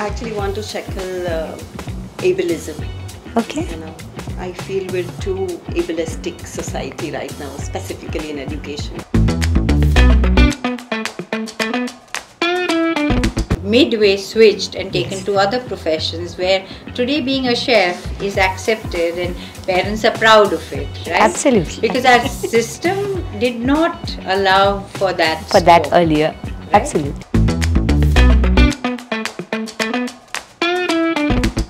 actually want to tackle ableism. Okay. I feel we're too ableistic society right now, specifically in education. Midway switched and taken to other professions where today being a chef is accepted and parents are proud of it, right? Absolutely. Because our system did not allow for that That scope, earlier. right? Absolutely.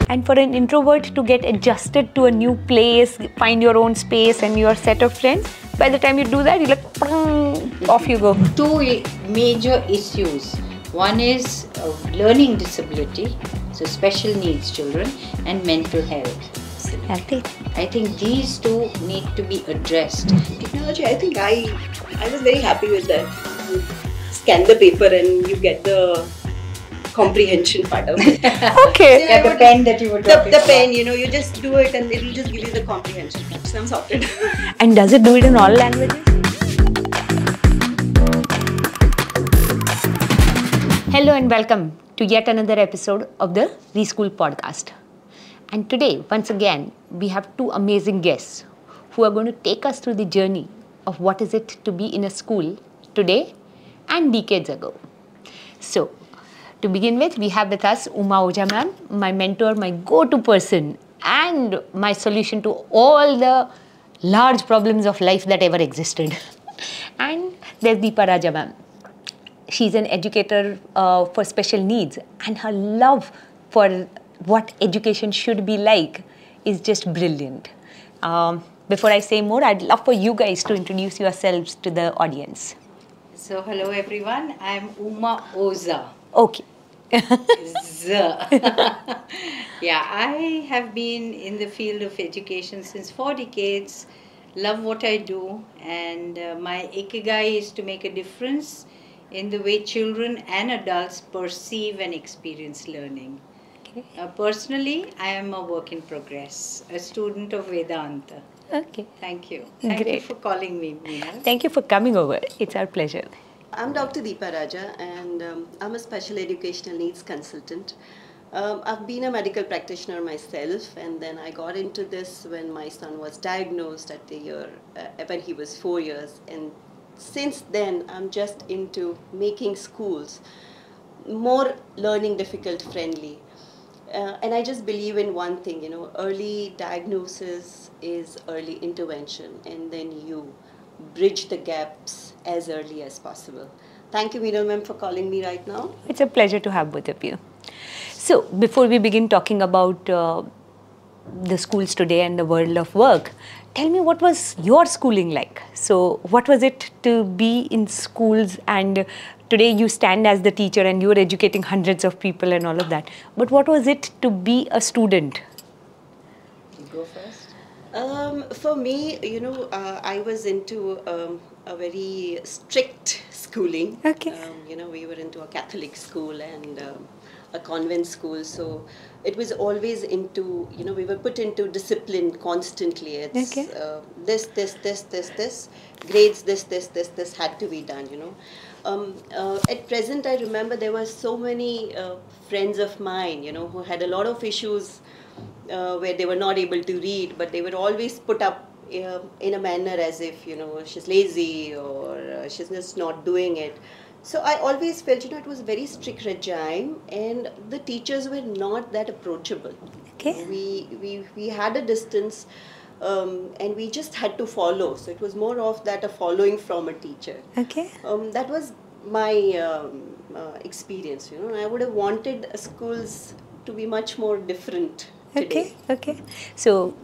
And for an introvert to get adjusted to a new place, find your own space and your set of friends, by the time you do that, you're like, "Prang," off you go. Two major issues. One is learning disability, so special needs children, and mental health. I think these two need to be addressed. Technology, I think I was very happy with that. You scan the paper and you get the comprehension part of it. Okay. Yeah, the pen that you were talking The about. pen, you just do it and it'll just give you the comprehension part. So I'm sorted. And does it do it in all languages? Hello and welcome to yet another episode of the ReSchool Podcast. And today, once again, we have two amazing guests who are going to take us through the journey of what is it to be in a school today and decades ago. So, to begin with, we have with us Uma Oza ma'am, my mentor, my go-to person, and my solution to all the large problems of life that ever existed. And there's Deepa Raja ma'am. She's an educator for special needs, and her love for what education should be like is just brilliant. Before I say more, I'd love for you guys to introduce yourselves to the audience. So, hello everyone, I'm Uma Oza. Okay. Yeah, I have been in the field of education since 4 decades, love what I do, and my ikigai is to make a difference in the way children and adults perceive and experience learning. Okay. Personally, I am a work in progress, a student of Vedanta. Okay. Thank you. Thank you Great. for calling me, Meena. Thank you for coming over. It's our pleasure. I'm Dr. Deepa Raja and I'm a special educational needs consultant. I've been a medical practitioner myself, and then I got into this when my son was diagnosed at the year, when he was 4 years. And since then, I'm just into making schools more learning difficult friendly. And I just believe in one thing, early diagnosis is early intervention, and then you bridge the gaps as early as possible. Thank you, Meena ma'am, for calling me right now. It's a pleasure to have both of you. So, before we begin talking about the schools today and the world of work, tell me, what was your schooling like? So, what was it to be in schools, and today you stand as the teacher and you're educating hundreds of people and all of that. But what was it to be a student? You go first. For me, I was into a very strict schooling. Okay. We were into a Catholic school and a convent school, so it was always into, we were put into discipline constantly. It's Okay. This, grades, this had to be done, At present, I remember there were so many friends of mine, who had a lot of issues where they were not able to read, but they were always put up in a manner as if, she's lazy or she's just not doing it. So I always felt, it was a very strict regime, and the teachers were not that approachable. Okay. We had a distance, and we just had to follow. So it was more of that, a following from a teacher. Okay. That was my experience. I would have wanted schools to be much more different today. Okay. So,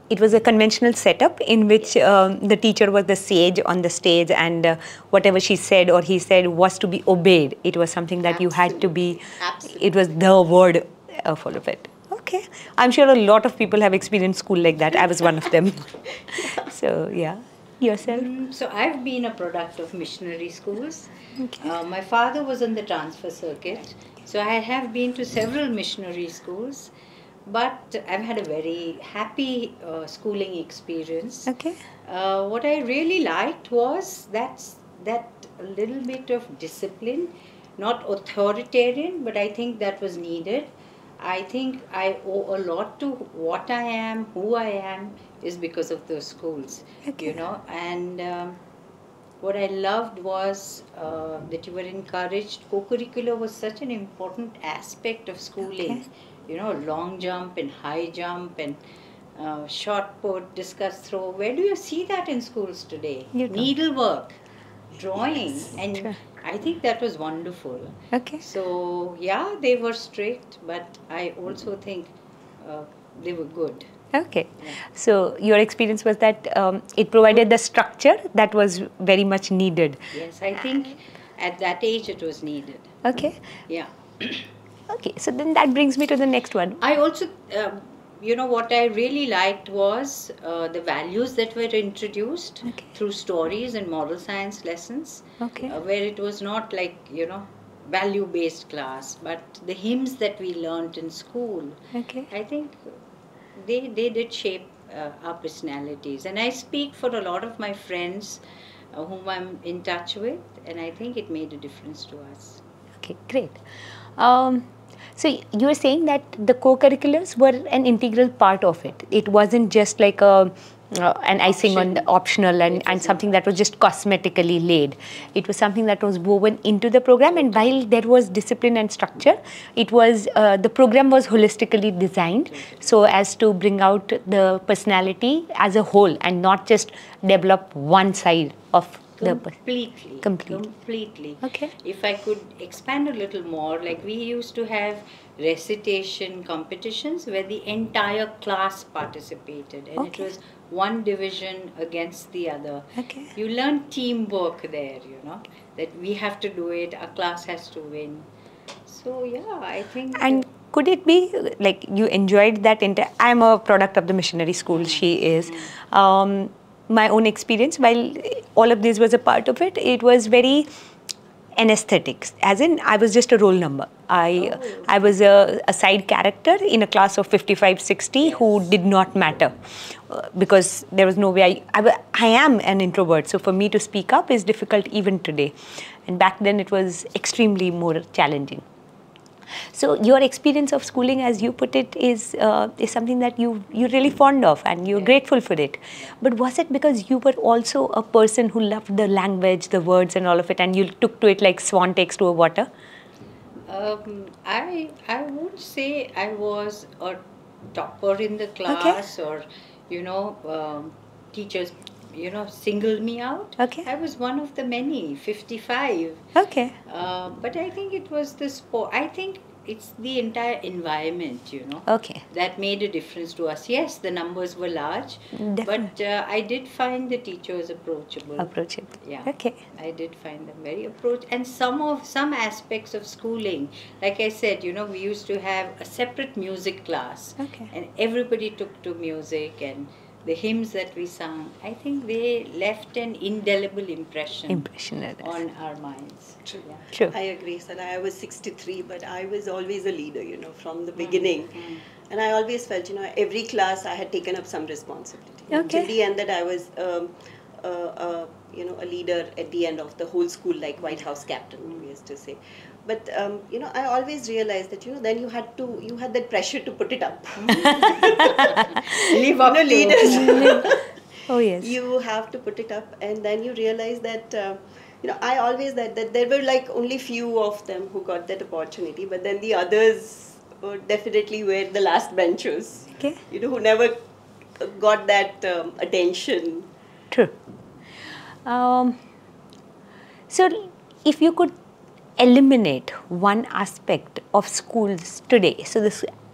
it was a conventional setup in which the teacher was the sage on the stage, and whatever she said or he said was to be obeyed. It was something that you had to be, Absolutely. it was the word full of it. Okay. I'm sure a lot of people have experienced school like that. I was one of them. So, yeah. Yourself? So I've been a product of missionary schools. Okay. My father was on the transfer circuit, so I have been to several missionary schools, but I've had a very happy schooling experience. Okay. What I really liked was that little bit of discipline not authoritarian, but I think that was needed. I think I owe a lot to what I am, who I am, is because of those schools, Okay. And what I loved was that you were encouraged. Co-curricular was such an important aspect of schooling. Okay. Long jump and high jump and shot put, discus throw. Where do you see that in schools today? You don't. Needlework, drawing, and True. I think that was wonderful. Okay. So yeah, they were strict, but I also think they were good. Okay. Yeah. So your experience was that it provided the structure that was very much needed. Yes, I think at that age it was needed. Okay. Yeah. Okay. So then that brings me to the next one. I also, what I really liked was the values that were introduced Okay. through stories and moral science lessons, Okay. where it was not like, value-based class, but the hymns that we learnt in school. Okay. I think they did shape our personalities. And I speak for a lot of my friends whom I'm in touch with, and I think it made a difference to us. Okay, great. So you were saying that the co-curriculars were an integral part of it. It wasn't just like an icing on the optional and something that was just cosmetically laid. It was something that was woven into the program, and while there was discipline and structure, it was the program was holistically designed so as to bring out the personality as a whole and not just develop one side of Completely. Okay. If I could expand a little more, like we used to have recitation competitions where the entire class participated, and it was one division against the other. Okay. You learn teamwork there, that we have to do it, our class has to win. So yeah, I think. And could it be like you enjoyed that? I'm a product of the missionary school. She is. My own experience, while all of this was a part of it, it was very anesthetics. As in, I was just a roll number. I was a side character in a class of 55, 60 who did not matter because there was no way. I am an introvert, so for me to speak up is difficult even today. And back then, it was extremely more challenging. So your experience of schooling, as you put it, is something that you're really fond of and you're grateful for it. But was it because you were also a person who loved the language, the words and all of it, and you took to it like swan takes to a water? I would say I was a topper in the class, or teachers singled me out. Okay. I was one of the many, 55. Okay. But I think it was the sport. I think it's the entire environment, Okay. that made a difference to us. Yes, the numbers were large, but I did find the teachers approachable. Approachable. Yeah. Okay. I did find them very approachable. And some aspects of schooling, like I said, we used to have a separate music class. Okay. And everybody took to music, and the hymns that we sang, I think they left an indelible impression on our minds. True. Yeah. True. I agree, Sana. I was 63, but I was always a leader, from the beginning. And I always felt, every class I had taken up some responsibility. Okay. Till the end that I was, a leader at the end of the whole school, like White House captain, we used to say. But, I always realized that, then you had that pressure to put it up. Live up to leaders. Oh, yes. You have to put it up, and then you realize that, I always that there were like only few of them who got that opportunity, but then the others definitely were the last benchers. Okay. Who never got that attention. True. So, if you could eliminate one aspect of schools today, so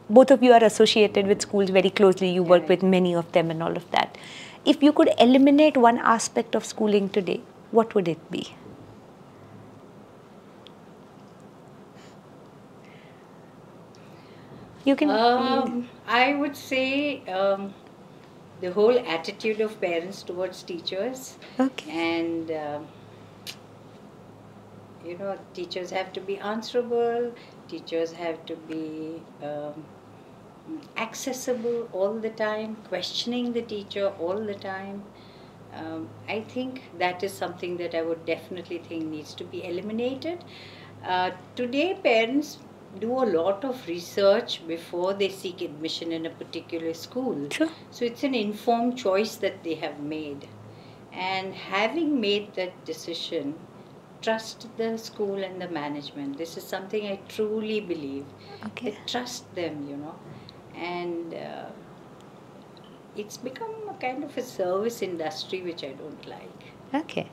both of you are associated with schools very closely, you work with many of them and all of that. If you could eliminate one aspect of schooling today, what would it be? You can. I would say the whole attitude of parents towards teachers. Okay. And teachers have to be answerable. Teachers have to be accessible all the time, questioning the teacher all the time. I think that is something that I would definitely think needs to be eliminated. Today, parents do a lot of research before they seek admission in a particular school. True. So it's an informed choice that they have made. And having made that decision, trust the school and the management. This is something I truly believe. Okay. That trust them, and it's become a kind of a service industry which I don't like. Okay.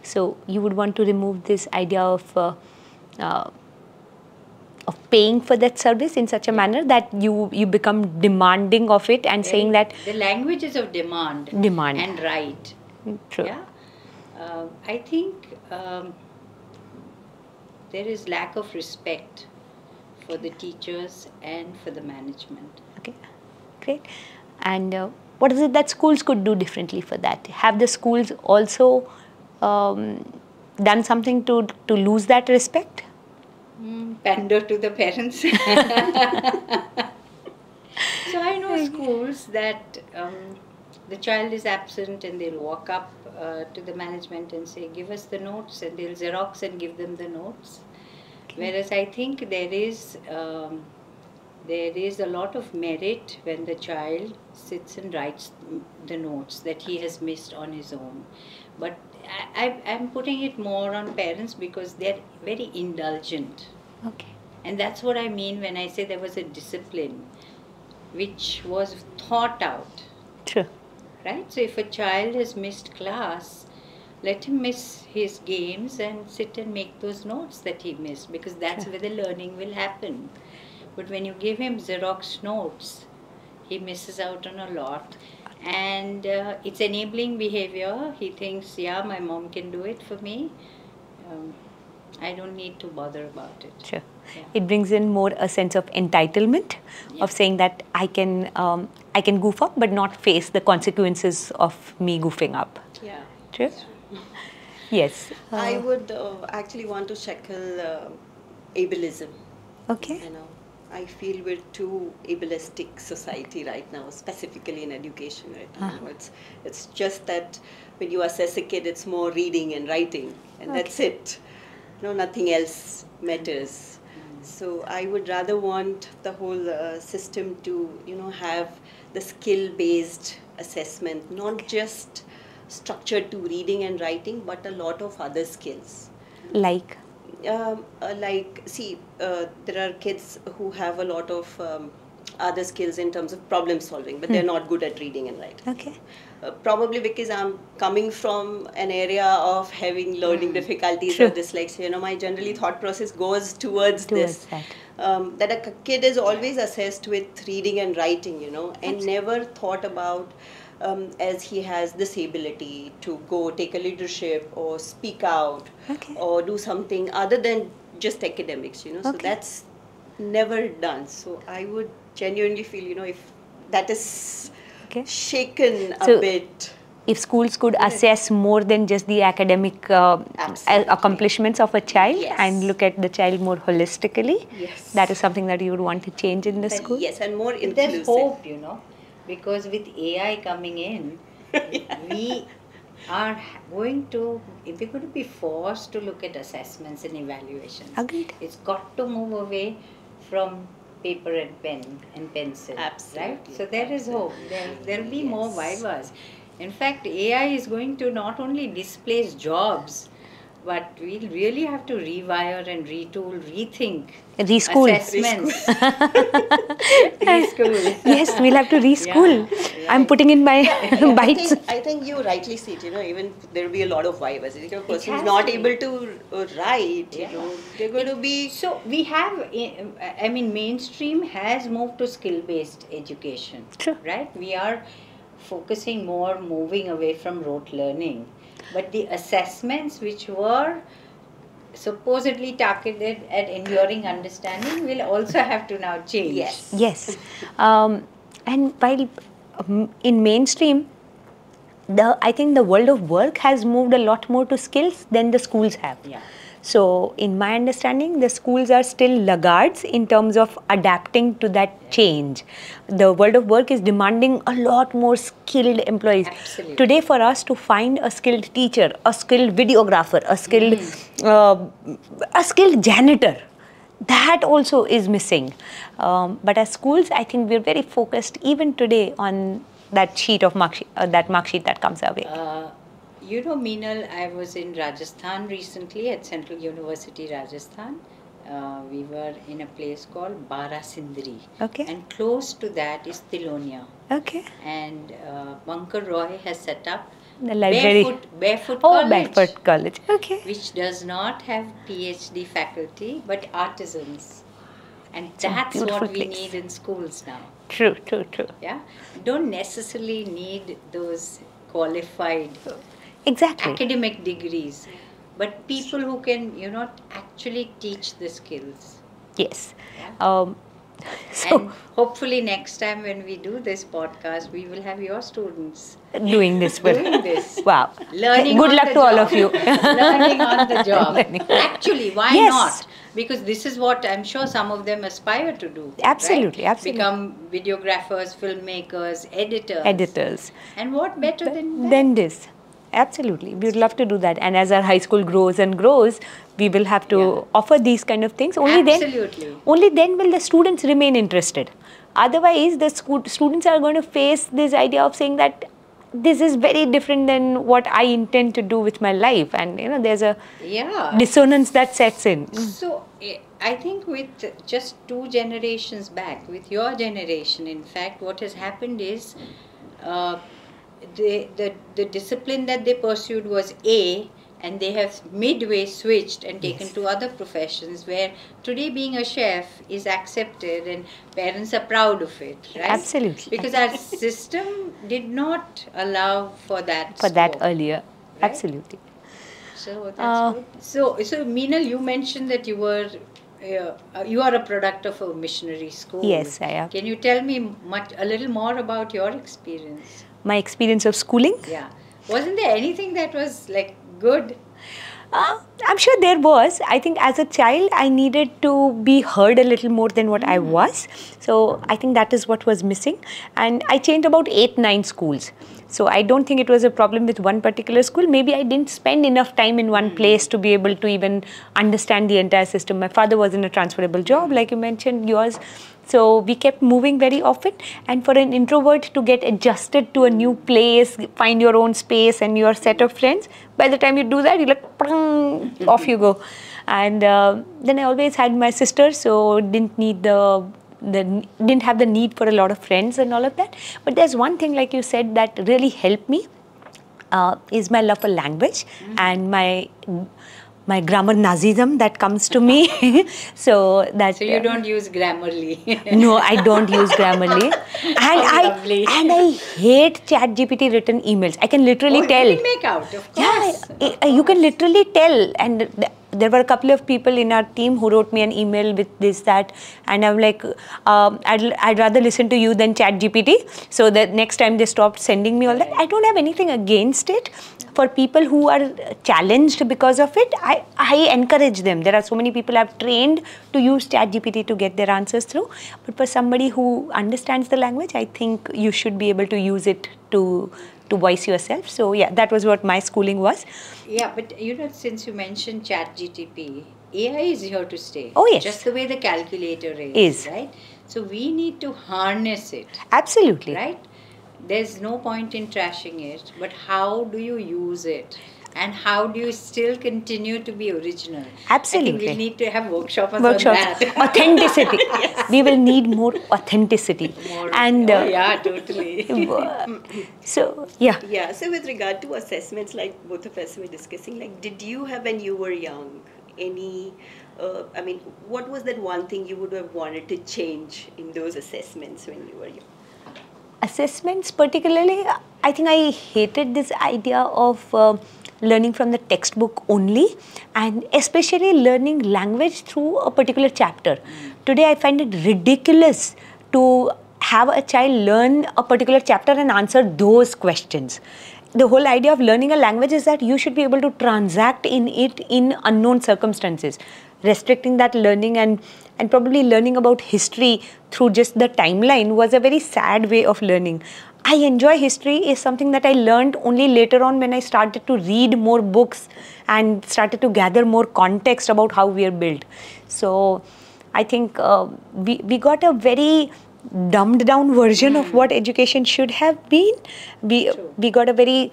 So you would want to remove this idea of paying for that service in such a manner that you become demanding of it and saying that the languages of demand and right. True. Yeah. I think there is lack of respect for the teachers and for the management. Okay, great. And what is it that schools could do differently for that? Have the schools also done something to lose that respect? Pander to the parents. So I know schools that the child is absent and they'll walk up to the management and say, give us the notes, and they'll Xerox and give them the notes. Okay. Whereas I think there is a lot of merit when the child sits and writes the notes that he has missed on his own. But I'm putting it more on parents because they're very indulgent. Okay. And that's what I mean when I say there was a discipline which was thought out. True. Right? So if a child has missed class, let him miss his games and sit and make those notes that he missed, because that's where the learning will happen. But when you give him Xerox notes, he misses out on a lot. And it's enabling behavior. He thinks, yeah, my mom can do it for me. I don't need to bother about it. Sure. Yeah. It brings in more a sense of entitlement, of saying that I can goof up but not face the consequences of me goofing up. Yeah. True? Yes. I would actually want to shackle ableism. Okay. I feel we're too ableistic society right now, specifically in education right now. It's just that when you assess a kid, it's more reading and writing, and that's it. Nothing else matters. So I would rather want the whole system to, have the skill-based assessment, not just structured to reading and writing, but a lot of other skills. Like? There are kids who have a lot of other skills in terms of problem solving, but they're not good at reading and writing. Okay. Probably because I'm coming from an area of having learning difficulties or dyslexia. My generally thought process goes towards this. That a kid is always assessed with reading and writing, and never thought about as he has this ability to go take a leadership or speak out or do something other than just academics, So that's never done. So I would genuinely feel, if that is shaken a bit. If schools could assess more than just the academic accomplishments of a child and look at the child more holistically, that is something that you would want to change in the school? Yes, and more inclusive. There's hope, because with AI coming in, we are going to be forced to look at assessments and evaluations. Agreed. It's got to move away from paper and pen and pencil. Absolutely. Right? So there is hope. There will be more vivas. In fact, AI is going to not only displace jobs, but we'll really have to rewire and retool, rethink reschool. Assessments. Reschool. Yes, we'll have to reschool. Yeah. I'm putting in my bites. I think you rightly see it, even there will be a lot of vivas. If a person is not able to write, they're going to be... So we have, mainstream has moved to skill-based education. True. Right? We are focusing more, moving away from rote learning. But the assessments which were supposedly targeted at enduring understanding will also have to now change. Yes. And while in mainstream, I think the world of work has moved a lot more to skills than the schools have. Yeah. So in my understanding, the schools are still laggards in terms of adapting to that change. The world of work is demanding a lot more skilled employees. Absolutely. Today, for us to find a skilled teacher, a skilled videographer, a skilled janitor, that also is missing. But as schools, I think we're very focused even today on that sheet of mark sheet that comes our way. You know, Meenal, I was in Rajasthan recently at Central University, Rajasthan. We were in a place called Barasindri. Okay. And close to that is Tilonia. Okay. And Bankar Roy has set up The library. Barefoot Oh, College. Barefoot College. Okay. Which does not have PhD faculty, but artisans. And a that's beautiful what we place. need in schools now. True. Yeah, don't necessarily need those qualified Exactly. academic degrees, but people who can, you know, actually teach the skills. Yes. Yeah. So And hopefully next time when we do this podcast, we will have your students doing this with doing this. Wow. Learning Good on luck the to all job. of you. Learning on the job. Actually, why Yes. not? Because this is what I'm sure some of them aspire to do. Absolutely, right? absolutely. Become videographers, filmmakers, Editors. And what better than that? Then this. Absolutely. We would love to do that. And as our high school grows and grows, we will have to Yeah. offer these kind of things. Absolutely. Only then will the students remain interested. Otherwise, the students are going to face this idea of saying that this is very different than what I intend to do with my life. And, you know, there's a Yeah. dissonance that sets in. So, I think with just 2 generations back, with your generation, in fact, what has happened is the discipline that they pursued was A, and they have midway switched and taken to other professions where today being a chef is accepted and parents are proud of it, right? Absolutely. Because our system did not allow for that For that scope, earlier. right? Absolutely. So that's good. So Meenal, you mentioned that you were you are a product of a missionary school. Yes, I am. Can you tell me a little more about your experience? My experience of schooling? Yeah. Wasn't there anything that was like good? I'm sure there was. I think as a child, I needed to be heard a little more than what I was. So I think that is what was missing. And I changed about 8-9 schools. So I don't think it was a problem with one particular school. Maybe I didn't spend enough time in one place to be able to even understand the entire system. My father was in a transferable job, like you mentioned, yours. So we kept moving very often. And for an introvert to get adjusted to a new place, find your own space and your set of friends, by the time you do that, you're like, prang, off you go. And then I always had my sister, so didn't need didn't have the need for a lot of friends and all of that. But there's one thing, like you said, that really helped me is my love for language and my grammar Nazism that comes to me. So you don't use Grammarly. No, I don't use Grammarly. Lovely. And I hate ChatGPT written emails. I can literally tell. You can make out, of course. Yeah, you can literally tell. And there were a couple of people in our team who wrote me an email with this, that, and I'm like, I'd rather listen to you than ChatGPT. So that next time they stopped sending me all that. I don't have anything against it. For people who are challenged because of it, I encourage them. There are so many people I've trained to use ChatGPT to get their answers through. But for somebody who understands the language, I think you should be able to use it to voice yourself. So yeah, that was what my schooling was. Yeah, but you know, since you mentioned ChatGPT, AI is here to stay. Oh yes. Just the way the calculator is. Right? So we need to harness it. Absolutely. Right? There's no point in trashing it, but how do you use it? And how do you still continue to be original? Absolutely. I think we need to have workshops. On that. Authenticity. Yes. We will need more authenticity. Yeah, totally. So, yeah. Yeah, so with regard to assessments, like both of us were discussing, like, did you have, when you were young, any, what was that one thing you would have wanted to change in those assessments when you were young? Assessments particularly, I think I hated this idea of learning from the textbook only, and especially learning language through a particular chapter. Today I find it ridiculous to have a child learn a particular chapter and answer those questions. the whole idea of learning a language is that you should be able to transact in it in unknown circumstances. Restricting that learning and probably learning about history through just the timeline was a very sad way of learning. I enjoy history is something that I learned only later on when I started to read more books and started to gather more context about how we are built. So I think we got a very dumbed down version of what education should have been. We got a very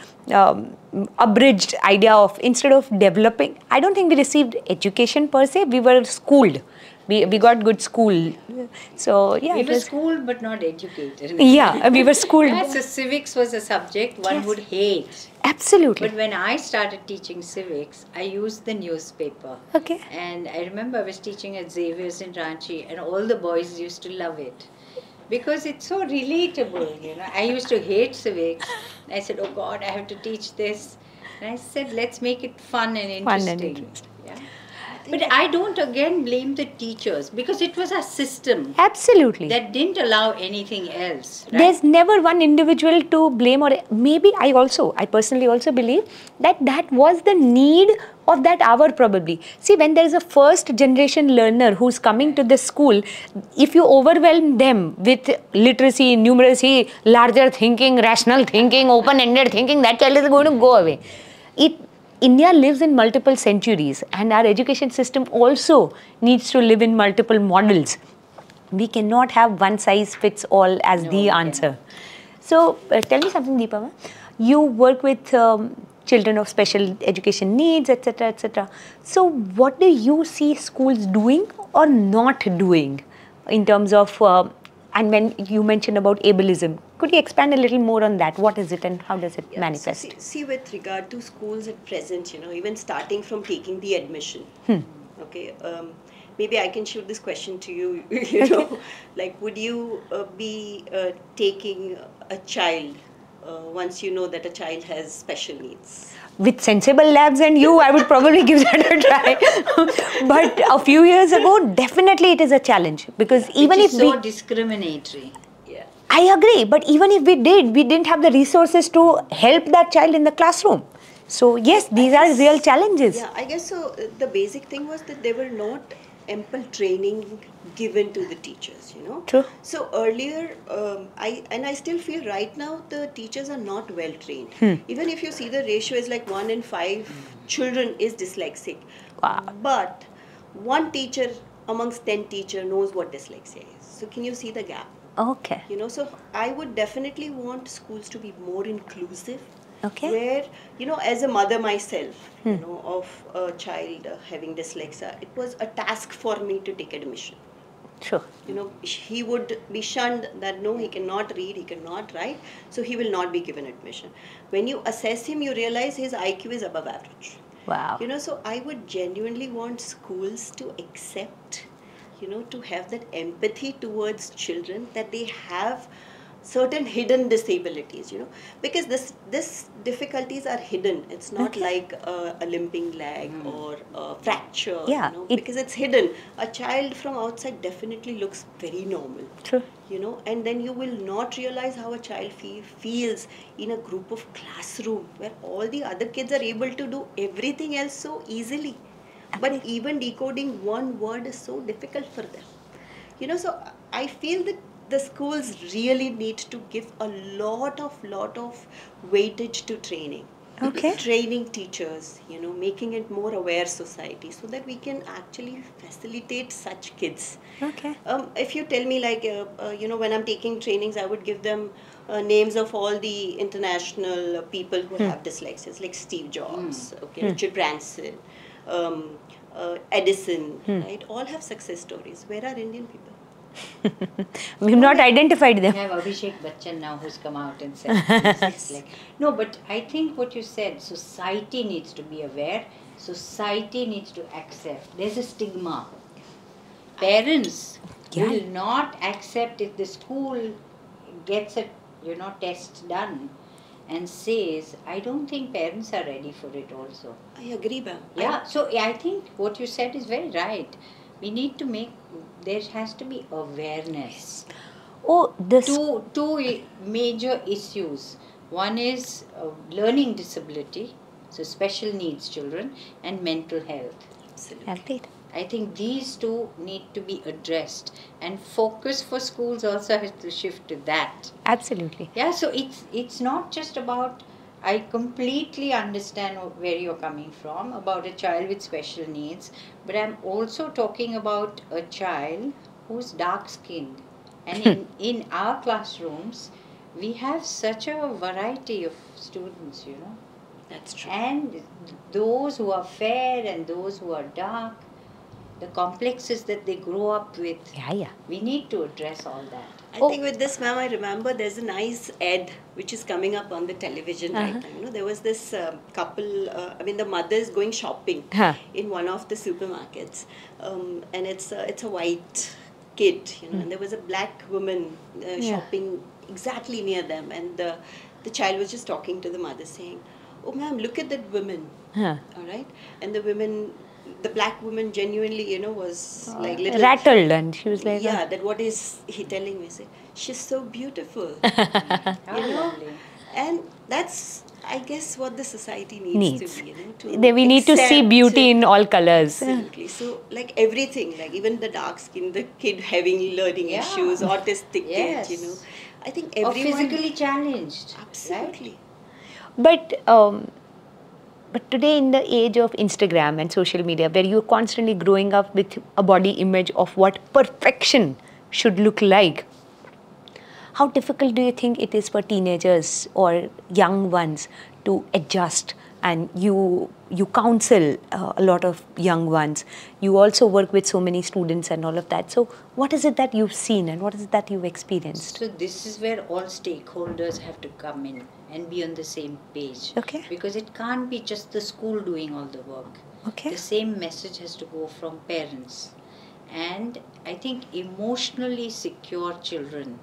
abridged idea of, instead of developing, I don't think we received education per se, we were schooled. We got good school. So yeah, we were schooled but not educated. Yeah, we were schooled. Yeah, so civics was a subject one would hate. Absolutely. But when I started teaching civics, I used the newspaper. Okay. And I remember I was teaching at Xavier's in Ranchi, and all the boys used to love it. Because it's so relatable, you know. I used to hate civics. I said, oh God, I have to teach this. And I said, let's make it fun and interesting. Yeah. But I don't again blame the teachers, because it was a system. Absolutely. That didn't allow anything else. Right? There's never one individual to blame, or maybe I personally also believe that was the need of that hour probably. See, when there is a first generation learner who's coming to the school, if you overwhelm them with literacy, numeracy, larger thinking, rational thinking, open-ended thinking, that child is going to go away. India lives in multiple centuries, and our education system also needs to live in multiple models. We cannot have one size fits all as the answer. So tell me something, Deepa. You work with children of special education needs, etc., etc. So what do you see schools doing or not doing in terms of, and when you mentioned about ableism, could you expand a little more on that? What is it and how does it manifest? So see, with regard to schools at present, even starting from taking the admission, okay, maybe I can shoot this question to you, like, would you be taking a child once you know that a child has special needs? With sensible labs and you, I would probably give that a try. But a few years ago, definitely it is a challenge, because even if so discriminatory. Yeah, I agree. But even if we didn't have the resources to help that child in the classroom. So yes, these are real challenges. Yeah, I guess so. The basic thing was that there were not ample training given to the teachers, True. So earlier, I still feel right now the teachers are not well trained. Even if you see the ratio is like 1 in 5 children is dyslexic. Wow. But one teacher amongst 10 teachers knows what dyslexia is. So can you see the gap? Okay. So I would definitely want schools to be more inclusive. Okay. Where, as a mother myself, of a child having dyslexia, it was a task for me to take admission. Sure. He would be shunned that no, he cannot read, he cannot write, so he will not be given admission. When you assess him, you realize his IQ is above average. Wow. So I would genuinely want schools to accept, to have that empathy towards children, that they have certain hidden disabilities, because this difficulties are hidden. It's not like a limping leg or a fracture, because it's hidden. A child from outside definitely looks very normal. True. And then you will not realize how a child feels in a group of classroom where all the other kids are able to do everything else so easily. But even decoding one word is so difficult for them. So I feel that the schools really need to give a lot of weightage to training. Okay. Training teachers, making it more aware society, so that we can actually facilitate such kids. Okay. If you tell me, like, when I'm taking trainings, I would give them names of all the international people who have dyslexias, like Steve Jobs, Richard Branson, Edison, right? All have success stories. Where are Indian people? We've not identified them. We have Abhishek Bachchan now who's come out and said this. No, but I think what you said, society needs to be aware, society needs to accept. There's a stigma. Parents will not accept if the school gets a test done and says, I don't think parents are ready for it also. I agree, ma'am. Yeah, so I think what you said is very right. We need to there has to be awareness. Oh, Two major issues. One is learning disability, so special needs children, and mental health. Absolutely. I think these two need to be addressed, and focus for schools also has to shift to that. Absolutely. Yeah, so it's not just about, I completely understand where you're coming from about a child with special needs, but I'm also talking about a child who's dark skinned. And in our classrooms, we have such a variety of students, you know. That's true. And those who are fair and those who are dark, the complexes that they grow up with, we need to address all that. I think with this, ma'am, I remember there's a nice ad which is coming up on the television right now. You know, there was this couple, the mother is going shopping in one of the supermarkets, and it's a white kid, you know, and there was a black woman shopping exactly near them, and the child was just talking to the mother saying, "Oh, ma'am, look at that woman." All right, and the black woman genuinely, you know, was like little rattled, and she was like, yeah, that what is he telling me? Say, she's so beautiful. You know, and that's, I guess, what the society needs. To be, you know, we need to see beauty in all colors. Absolutely. So, like everything, like even the dark skin, the kid having learning issues, autistic kid, you know, I think everyone, or physically challenged. Absolutely. Right? But today, in the age of Instagram and social media, where you're constantly growing up with a body image of what perfection should look like, how difficult do you think it is for teenagers or young ones to adjust? And you counsel a lot of young ones. You also work with so many students and all of that. So what is it that you've seen and what is it that you've experienced? So this is where all stakeholders have to come in and be on the same page. Okay. Because it can't be just the school doing all the work. Okay. The same message has to go from parents. And I think emotionally secure children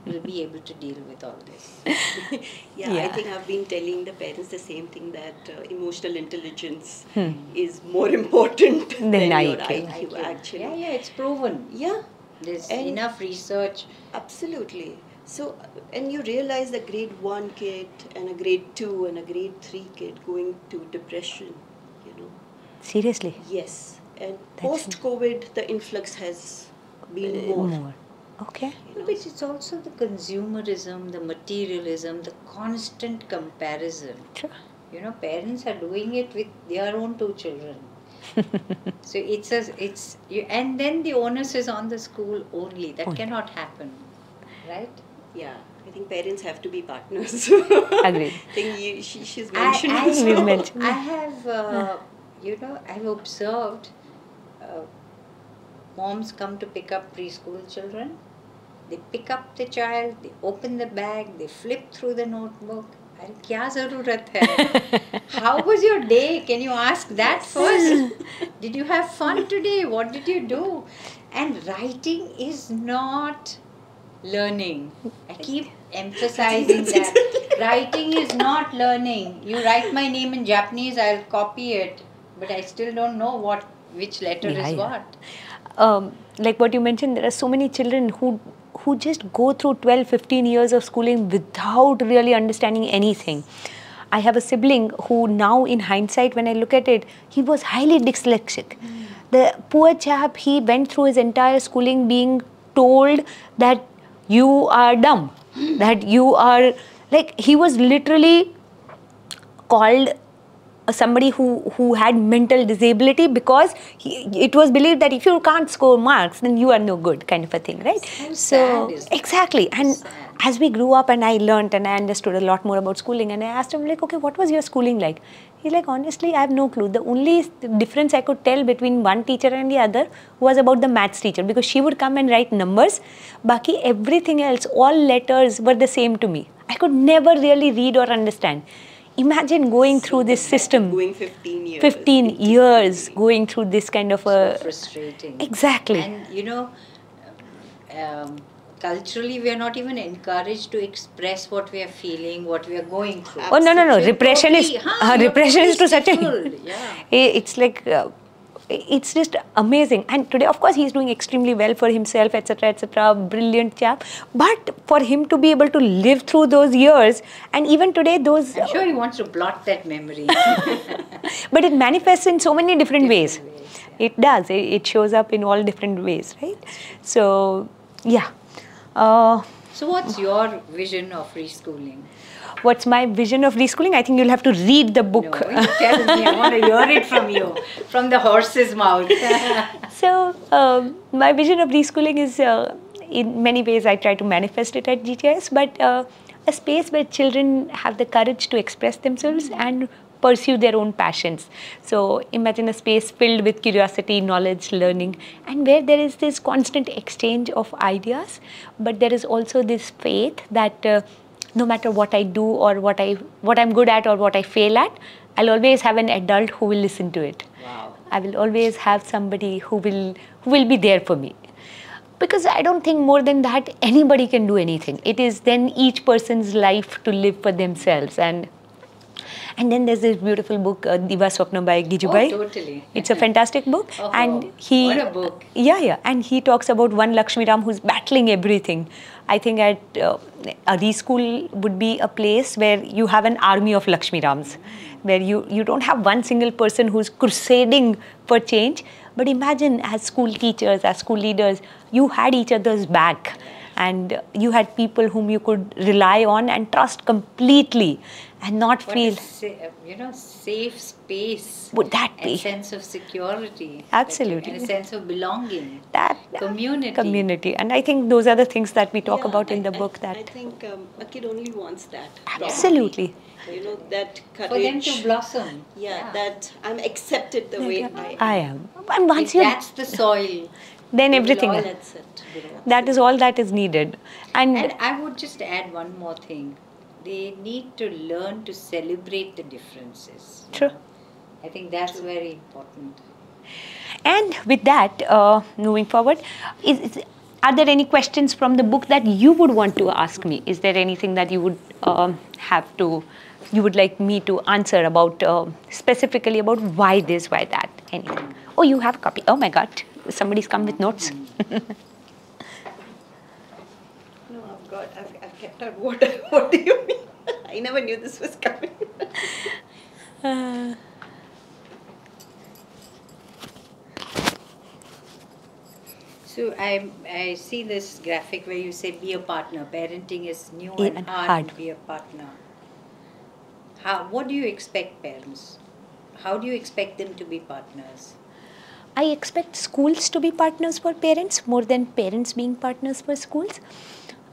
will be able to deal with all this. I think I've been telling the parents the same thing, that emotional intelligence is more important than your IQ actually. Yeah, it's proven. Yeah. There's enough research. Absolutely. So, and you realize the grade 1 kid and a grade 2 and a grade 3 kid going to depression, you know. Seriously? Yes. And post-COVID, the influx has been more. Okay. You know, but it's also the consumerism, the materialism, the constant comparison. Sure. You know, parents are doing it with their own 2 children. So and then the onus is on the school only. That cannot happen, right? Yeah, I think parents have to be partners. Agreed. I think she's mentioned. I have, I've observed moms come to pick up preschool children. They pick up the child, they open the bag, they flip through the notebook. Kya zarurat hai? How was your day? Can you ask that first? Did you have fun today? What did you do? And writing is not learning. I keep emphasizing that. Writing is not learning. You write my name in Japanese, I'll copy it. But I still don't know which letter is what. Like what you mentioned, there are so many children who just go through 12, 15 years of schooling without really understanding anything. I have a sibling who now, in hindsight, when I look at it, he was highly dyslexic. The poor chap, he went through his entire schooling being told that you are dumb, that you are, like, he was literally called somebody who had mental disability because it was believed that if you can't score marks, then you are no good, kind of a thing, right? So exactly. And as we grew up and I learned and I understood a lot more about schooling, and I asked him, like, okay, what was your schooling like? He's like, honestly, I have no clue. The only difference I could tell between one teacher and the other was about the maths teacher, because she would come and write numbers. Baki, everything else, all letters were the same to me. I could never really read or understand. Imagine going through this system. Going 15 years. 15 years going through this kind of a... So frustrating. Exactly. And, culturally, we are not even encouraged to express what we are feeling, what we are going through. Oh, no. Repression is to such a... Yeah. It's like it's just amazing. And today, of course, he's doing extremely well for himself, etc., brilliant chap. But for him to be able to live through those years, and even today, those... I'm sure he wants to blot that memory. But it manifests in so many different ways. Yeah. It does. It shows up in all different ways, right? So, yeah. So what's your vision of reschooling? What's my vision of reschooling? I think you'll have to read the book. No, you tell me. I want to hear it from you, from the horse's mouth. So, my vision of reschooling is, in many ways, I try to manifest it at GTS, but a space where children have the courage to express themselves and pursue their own passions. So, imagine a space filled with curiosity, knowledge, learning, and where there is this constant exchange of ideas, but there is also this faith that no matter what I do or what I'm good at or what I fail at, I'll always have an adult who will listen to it. Wow. I will always have somebody who will be there for me. Because I don't think more than that anybody can do anything. It is then each person's life to live for themselves. And then there's this beautiful book, Diva Swapna by Gijubai. Oh, totally. It's a fantastic book. Oh, and what a book. Yeah. And he talks about one Lakshmi Ram who's battling everything. I think at a ReSchool would be a place where you have an army of Lakshmi Rams, where you don't have one single person who's crusading for change. But imagine as school teachers, as school leaders, you had each other's back. And you had people whom you could rely on and trust completely and not feel... safe space. Would that be? A sense of security. Absolutely. And a sense of belonging. That community. And I think those are the things that we talk about in the book. I think a kid only wants that. Absolutely. That courage. For them to blossom. Yeah, that I'm accepted the way I am. And once that's the soil. Then everything else. else. That is all that is needed. And I would just add one more thing. They need to learn to celebrate the differences. True. I think that's very important. And with that, moving forward, are there any questions from the book that you would want to ask me? Is there anything that you would you would like me to answer about, specifically about why this, why that, anything? Oh, you have a copy. Oh my God, somebody's come with notes. No, I've kept out what do you mean? I never knew this was coming. So I see this graphic where you say be a partner. Parenting is new and hard to be a partner. What do you expect parents? How do you expect them to be partners? I expect schools to be partners for parents more than parents being partners for schools.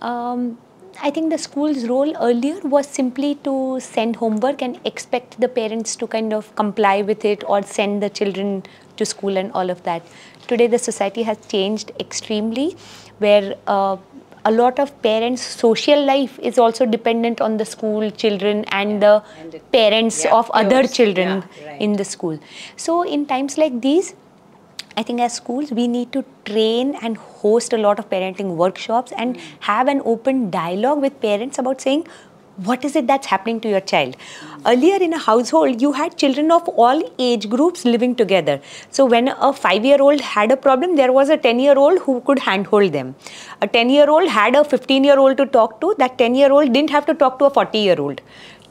I think the school's role earlier was simply to send homework and expect the parents to kind of comply with it or send the children to school and all of that. Today the society has changed extremely, where a lot of parents' social life is also dependent on the school children and the parents of other children in the school. So in times like these, I think as schools, we need to train and host a lot of parenting workshops and have an open dialogue with parents about saying, what is it that's happening to your child? Earlier in a household, you had children of all age groups living together. So when a 5-year-old had a problem, there was a 10-year-old who could handhold them. A 10-year-old had a 15-year-old to talk to. That 10-year-old didn't have to talk to a 40-year-old.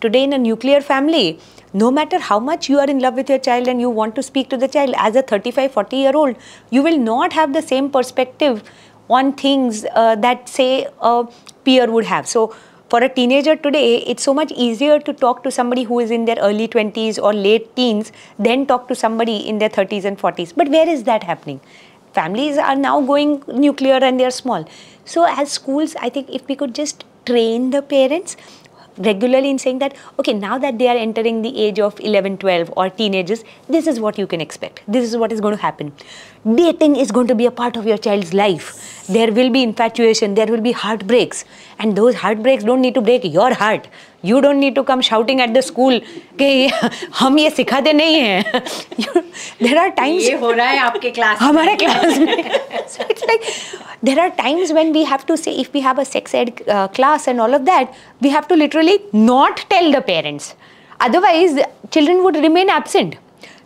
Today in a nuclear family, no matter how much you are in love with your child and you want to speak to the child, as a 35-40-year-old, you will not have the same perspective on things that, say, a peer would have. So for a teenager today, it's so much easier to talk to somebody who is in their early 20s or late teens than talk to somebody in their 30s and 40s. But where is that happening? Families are now going nuclear and they are small. So as schools, I think if we could just train the parents regularly in saying that, okay, now that they are entering the age of 11, 12 or teenagers, this is what you can expect. This is what is going to happen. Dating is going to be a part of your child's life. There will be infatuation, there will be heartbreaks. And those heartbreaks don't need to break your heart. You don't need to come shouting at the school, कि हम ये सिखाते नहीं हैं. There are times. ये हो रहा है आपके क्लास में. हमारे क्लास में. So it's like, there are times when we have to say, if we have a sex ed class and all of that, we have to literally not tell the parents. Otherwise, children would remain absent.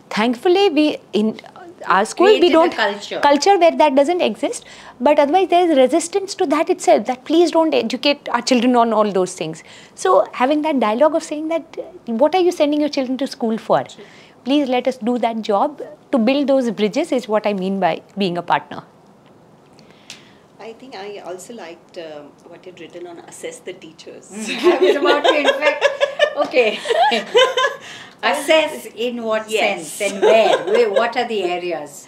Thankfully, our school, we created a don't culture. where that doesn't exist. But otherwise, there is resistance to that itself. That please don't educate our children on all those things. So having that dialogue of saying that, what are you sending your children to school for? Please let us do that job. To build those bridges is what I mean by being a partner. I think I also liked what you'd written on assess the teachers. I was about to, in fact, okay. Assess in what sense and where? What are the areas?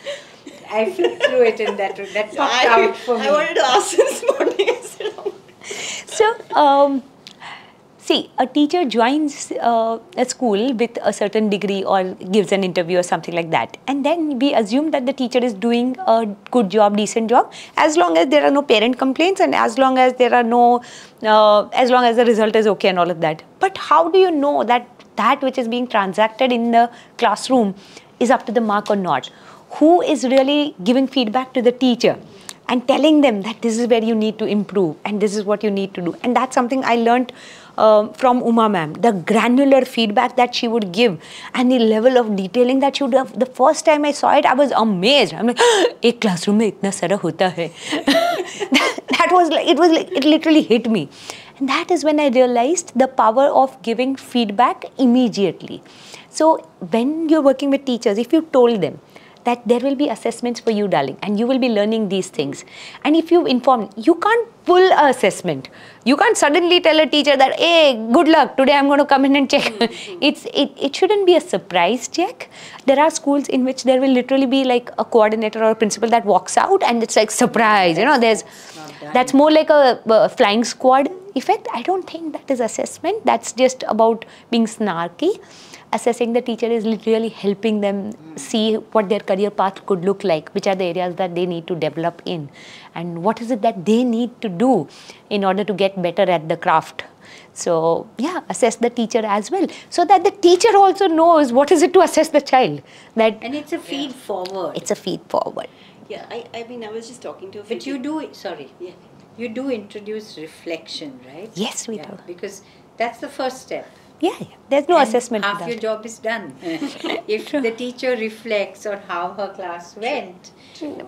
I flipped through it in that popped out for me. I wanted to ask this morning. I said, oh. So, see, a teacher joins a school with a certain degree or gives an interview or something like that. And then we assume that the teacher is doing a good job, decent job, as long as there are no parent complaints and as long as there are no, as long as the result is okay and all of that. But how do you know that that which is being transacted in the classroom is up to the mark or not? Who is really giving feedback to the teacher and telling them that this is where you need to improve and this is what you need to do? And that's something I learned from Uma ma'am, the granular feedback that she would give and the level of detailing that she would have. The first time I saw it, I was amazed. I'm like, ek classroom mein itna sara hota hai. That was like, it literally hit me. And that is when I realized the power of giving feedback immediately. So when you're working with teachers, if you told them that there will be assessments for you, darling, and you will be learning these things. And if you inform, you can't pull an assessment. You can't suddenly tell a teacher that, hey, good luck, today I'm going to come in and check. It shouldn't be a surprise check. There are schools in which there will literally be like a coordinator or a principal that walks out and it's like surprise, you know, that's more like a flying squad effect. I don't think that is assessment. That's just about being snarky. Assessing the teacher is literally helping them see what their career path could look like, which are the areas that they need to develop in, and what is it that they need to do in order to get better at the craft. So, yeah, assess the teacher as well, so that the teacher also knows what is it to assess the child. And it's a feed forward. It's a feed forward. Yeah, I mean, I was just talking to a But you do, you do introduce reflection, right? Yes, we do. Because that's the first step. Yeah. There's no And assessment. half your job is done. If the teacher reflects on how her class went,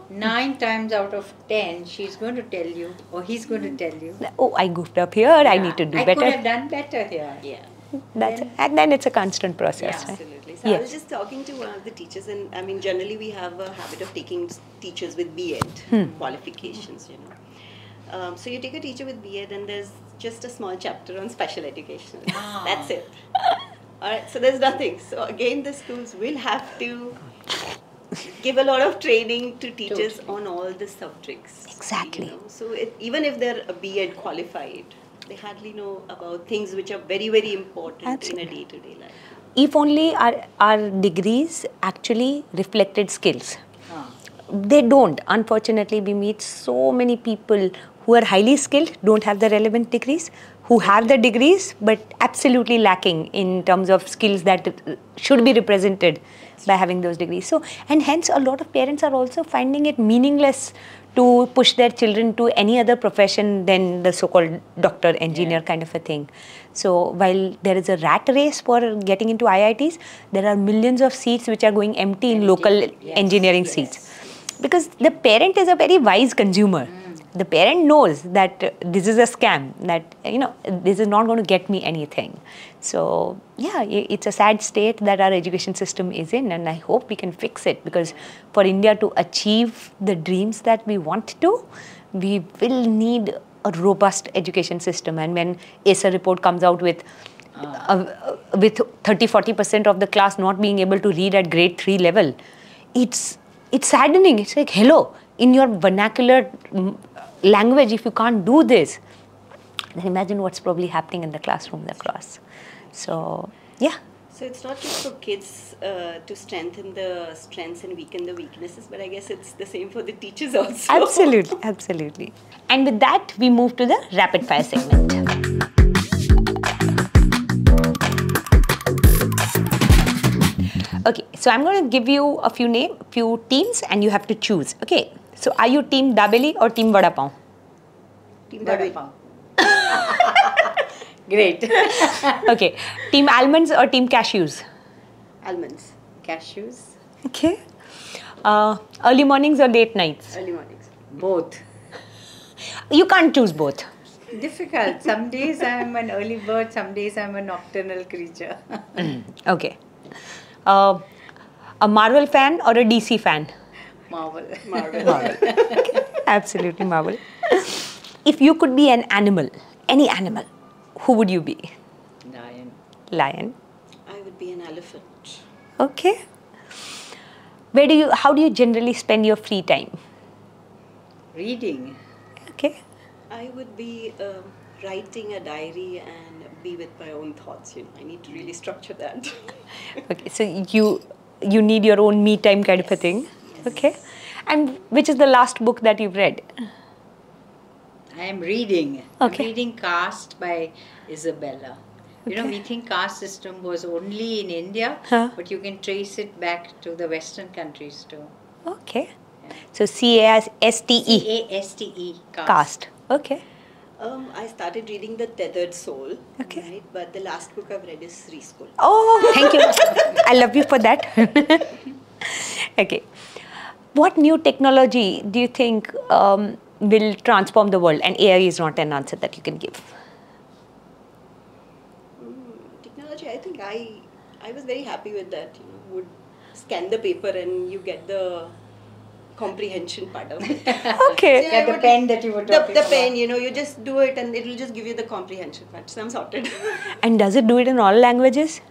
9 times out of 10, she's going to tell you, or he's going to tell you, Oh, I goofed up here. I need to do I better. could have done better here. Yeah. And then it's a constant process. Yeah, right? Absolutely. So Yes. I was just talking to one of the teachers, and I mean, generally we have a habit of taking teachers with B.Ed qualifications, you know. So you take a teacher with B.Ed and there's just a small chapter on special education. That's it. Alright, so there's nothing. So again, the schools will have to give a lot of training to teachers on all the subjects. Exactly. You know? So even if they're a B.Ed qualified, they hardly know about things which are very, very important in a day-to-day life. If only our degrees actually reflected skills. They don't. Unfortunately, we meet so many people who are highly skilled, don't have the relevant degrees, who have the degrees but absolutely lacking in terms of skills that should be represented by having those degrees. So, and hence a lot of parents are also finding it meaningless to push their children to any other profession than the so-called doctor, engineer kind of a thing. So while there is a rat race for getting into IITs, there are millions of seats which are going empty in local engineering seats. Because the parent is a very wise consumer. The parent knows that this is a scam, that, you know, this is not going to get me anything. So, yeah, it's a sad state that our education system is in, and I hope we can fix it, because for India to achieve the dreams that we want to, we will need a robust education system. And when ACER report comes out with 30-40% of the class not being able to read at grade 3 level, it's saddening. It's like, hello, in your vernacular language, if you can't do this, then imagine what's probably happening in the classrooms across. So, yeah. So it's not just for kids to strengthen the strengths and weaken the weaknesses, but I guess it's the same for the teachers also. Absolutely, absolutely. And with that, we move to the rapid fire segment. Okay, so I'm going to give you a few teams, and you have to choose. Okay, so are you team Dabeli or team Vada Pav? Team Dabeli. Great. Okay, team almonds or team cashews? Almonds. Cashews. Okay. Early mornings or late nights? Early mornings. Both. You can't choose both. Difficult. Some days I'm an early bird, some days I'm a nocturnal creature. Okay. A Marvel fan or a DC fan? Marvel. Marvel. Absolutely Marvel. If you could be an animal, any animal, who would you be? Lion. Lion. I would be an elephant. Okay. How do you generally spend your free time? Reading. Okay. I would be writing a diary and be with my own thoughts. I need to really structure that. Okay. So you need your own me time kind of a thing. Yes. Okay. And which is the last book that you've read? I am reading. Okay. I'm reading Caste by Isabella. You know, Okay. we think caste system was only in India, Huh. but you can trace it back to the Western countries too. Okay. Yeah. So CASTE. CASTE. Caste. Okay. I started reading The Tethered Soul. Okay. Right? But the last book I've read is ReSchool. Oh, thank you. I love you for that. Okay. What new technology do you think will transform the world? And AI is not an answer that you can give. Technology, I think I was very happy with that. Would scan the paper and you get the comprehension part of it. Okay. Yeah, the pen that you were talking The about. pen, you just do it and it'll just give you the comprehension part. So I'm sorted. And does it do it in all languages?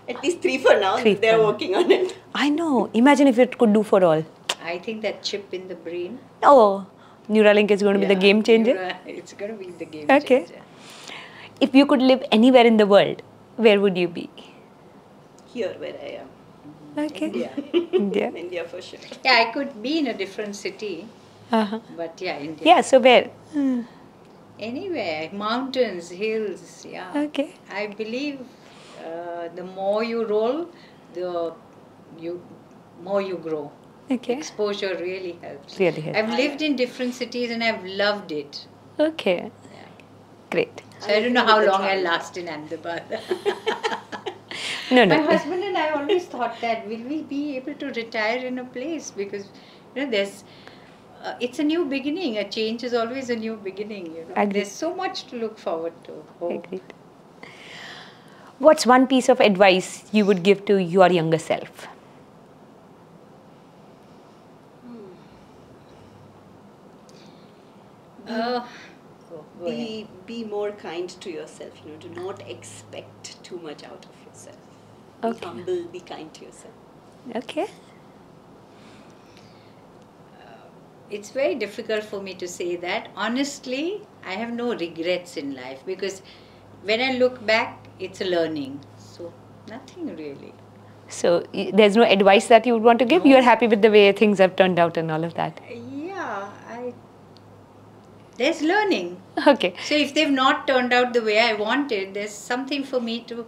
At least 3 for now. 3 They're for now. working on it. I know. Imagine if it could do for all. I think that chip in the brain. Oh, Neuralink is going to be the Yeah, game changer. It's going to be the game Okay. changer. If you could live anywhere in the world, where would you be? Here where I am. Okay. India. India. India for sure. Yeah, I could be in a different city, Uh-huh. but yeah, India. Yeah, so where? Anywhere, mountains, hills, yeah. Okay. I believe the more you roll, the more you grow. Okay. Exposure really helps. Really helps. I've lived in different cities and I've loved it. Okay. Yeah. Great. So I don't know how long I'll last in Ahmedabad. No, My no. husband and I always thought that will we be able to retire in a place, because there's it's a new beginning. A change is always a new beginning. Agreed. There's so much to look forward to. Agreed. What's one piece of advice you would give to your younger self? Go ahead. Be more kind to yourself. Do not expect too much out of yourself. Okay. Be humble. Be kind to yourself. Okay. It's very difficult for me to say that. Honestly, I have no regrets in life, because when I look back, it's a learning. So, nothing really. So there's no advice that you would want to give? No. You're happy with the way things have turned out and all of that? Yeah, there's learning. Okay. So, if they've not turned out the way I wanted, there's something for me to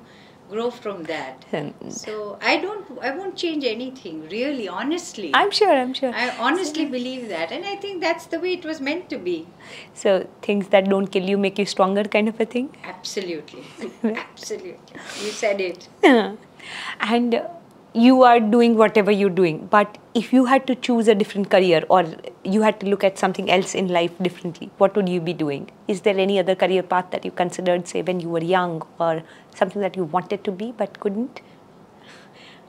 grow from that. So, I won't change anything, really, honestly. I'm sure. I honestly believe that, and I think that's the way it was meant to be. So things that don't kill you make you stronger kind of a thing? Absolutely. Absolutely. You said it. And you are doing whatever you're doing, but if you had to choose a different career or you had to look at something else in life differently, what would you be doing? Is there any other career path that you considered, say, when you were young, or something that you wanted to be but couldn't?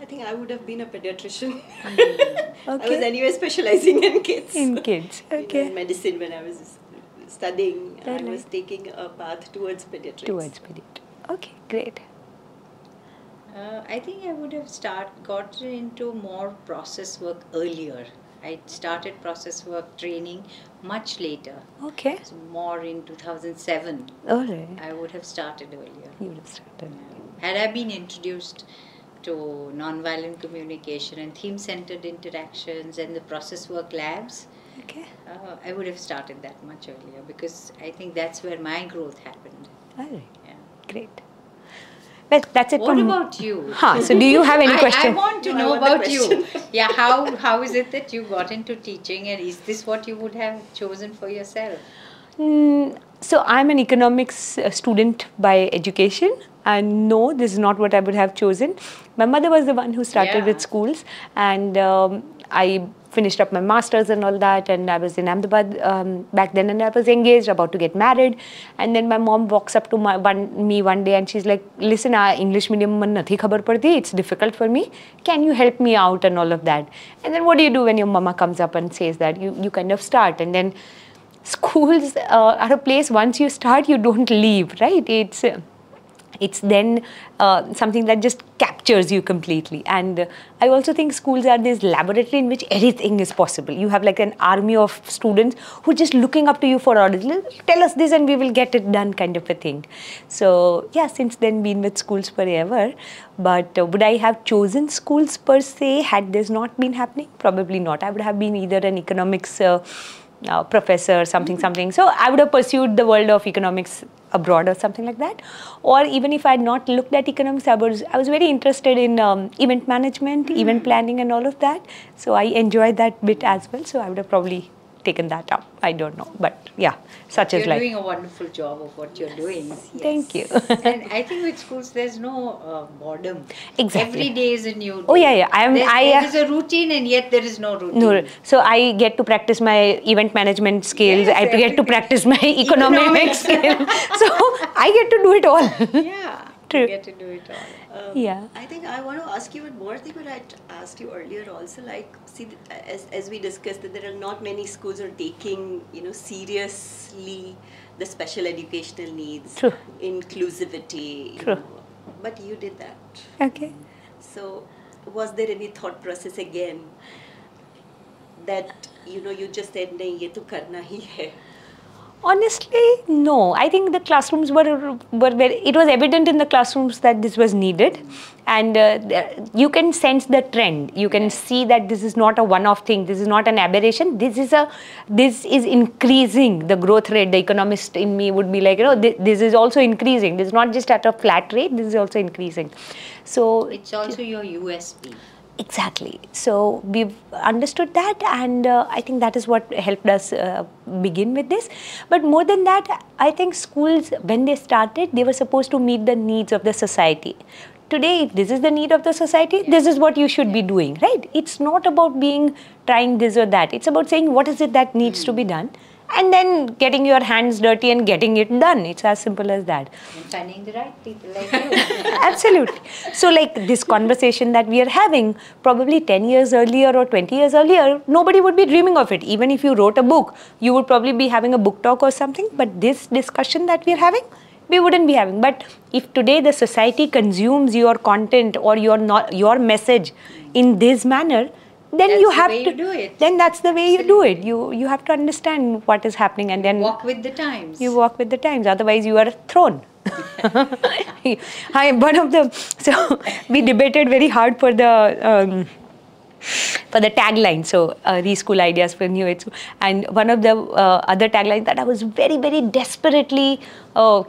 I think I would have been a pediatrician. Okay. I was anyway specializing in kids. In kids, okay. In medicine, when I was studying, I Right. was taking a path towards pediatrics. Towards pediatrics. Okay, great. I think I would have gotten into more process work earlier. I started process work training much later. Okay. So more in 2007. All right. I would have started earlier. You would have started. Had I been introduced to nonviolent communication and theme-centered interactions and the process work labs, Okay. I would have started that much earlier, because I think that's where my growth happened. All right. Yeah. Great. Well, that's it What from... about you? So do you have any I question? want to No, I know want the about you. question. Yeah, how is it that you got into teaching, and is this what you would have chosen for yourself? So I'm an economics student by education, And no, this is not what I would have chosen. My mother was the one who started with schools, and I finished up my masters and all that, and I was in Ahmedabad back then, and I was engaged, about to get married. And then my mom walks up to me one day and she's like, listen, English medium man nathi khabar padti, it's difficult for me, can you help me out and all of that. And then what do you do when your mama comes up and says that? You kind of start. And then schools are a place, once you start, you don't leave, right? It's then something that just captures you completely. And I also think schools are this laboratory in which anything is possible. You have like an army of students who are just looking up to you for orders. Tell us this and we will get it done, kind of a thing. So yeah, since then been with schools forever. But would I have chosen schools per se had this not been happening? Probably not. I would have been either an economics professor, something. So I would have pursued the world of economics abroad or something like that. Or even if I had not looked at economics, I was very interested in event management, event planning and all of that. So I enjoyed that bit as well. So I would have probably taken that up. I don't know. But yeah, such is life. You're doing a wonderful job of what you're doing. Thank you. And I think with schools, there's no boredom. Exactly. Every day is a new day. Oh yeah. There is a routine, and yet there is no routine. No, so I get to practice my event management skills. Yes, I get to practice my economics skills. So I get to do it all. Yeah. True. You get to do it all. Yeah. I think I want to ask you one more thing, but I asked you earlier also, like, see, as we discussed, that there are not many schools are taking, seriously the special educational needs, True. Inclusivity. True. But you did that. Okay. So, was there any thought process again that, you just said, nahi, ye to karna hi hai? Honestly, no. I think the classrooms were very, it was evident in the classrooms that this was needed. And you can sense the trend. You can see that this is not a one-off thing. This is not an aberration. This is increasing the growth rate. The economist in me would be like, this is also increasing. This is not just at a flat rate. This is also increasing. So it's also your USP. Exactly. So we've understood that, and I think that is what helped us begin with this. But more than that, I think schools, when they started, they were supposed to meet the needs of the society. Today, if this is the need of the society, this is what you should be doing, right? It's not about trying this or that. It's about saying what is it that needs to be done, and then getting your hands dirty and getting it done. It's as simple as that. And finding the right people like you. Absolutely. So like this conversation that we are having, probably 10 years earlier or 20 years earlier, nobody would be dreaming of it. Even if you wrote a book, you would probably be having a book talk or something. But this discussion that we are having, we wouldn't be having. But if today the society consumes your content or your message in this manner, then that's you have the way to you do it. Then that's the way you do it. You have to understand what is happening, and then walk with the times. You walk with the times. Otherwise, you are thrown. So we debated very hard for the tagline. So ReSchool ideas for new age. And one of the other taglines that I was very, very desperately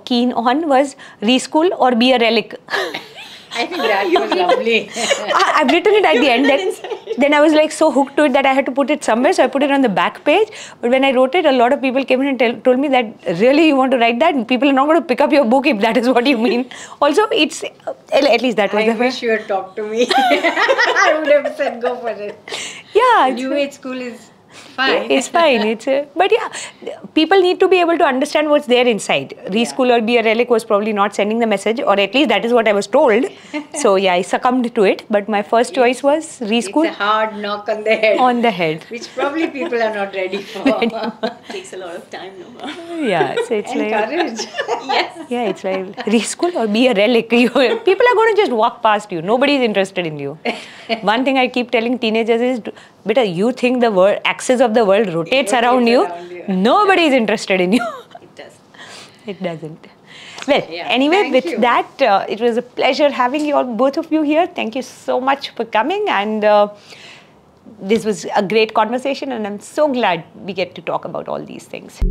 keen on was ReSchool or be a relic. I think that was lovely. I've written it at the end. Then I was like so hooked to it that I had to put it somewhere. So I put it on the back page. But when I wrote it, a lot of people came in and told me that really you want to write that? People are not going to pick up your book if that is what you mean. Also, it's at least that was I wish you had talked to me. I would have said go for it. Yeah. New age school is fine. It's fine. But yeah, people need to be able to understand what's there inside. ReSchool or be a relic was probably not sending the message, or at least that is what I was told. So yeah, I succumbed to it. But my first choice was ReSchool. It's a hard knock on the head. On the head. Which probably people are not ready for. Takes a lot of time, no? Yeah, so it's and like courage. Yes. Yeah, it's like ReSchool or be a relic. People are going to just walk past you. Nobody is interested in you. One thing I keep telling teenagers is, beta, you think the axis of the world rotates around you. Nobody is interested in you. It does. It doesn't. Well, Yeah, anyway, thank with you. that, it was a pleasure having you all, both of you here. Thank you so much for coming, and this was a great conversation, and I'm so glad we get to talk about all these things.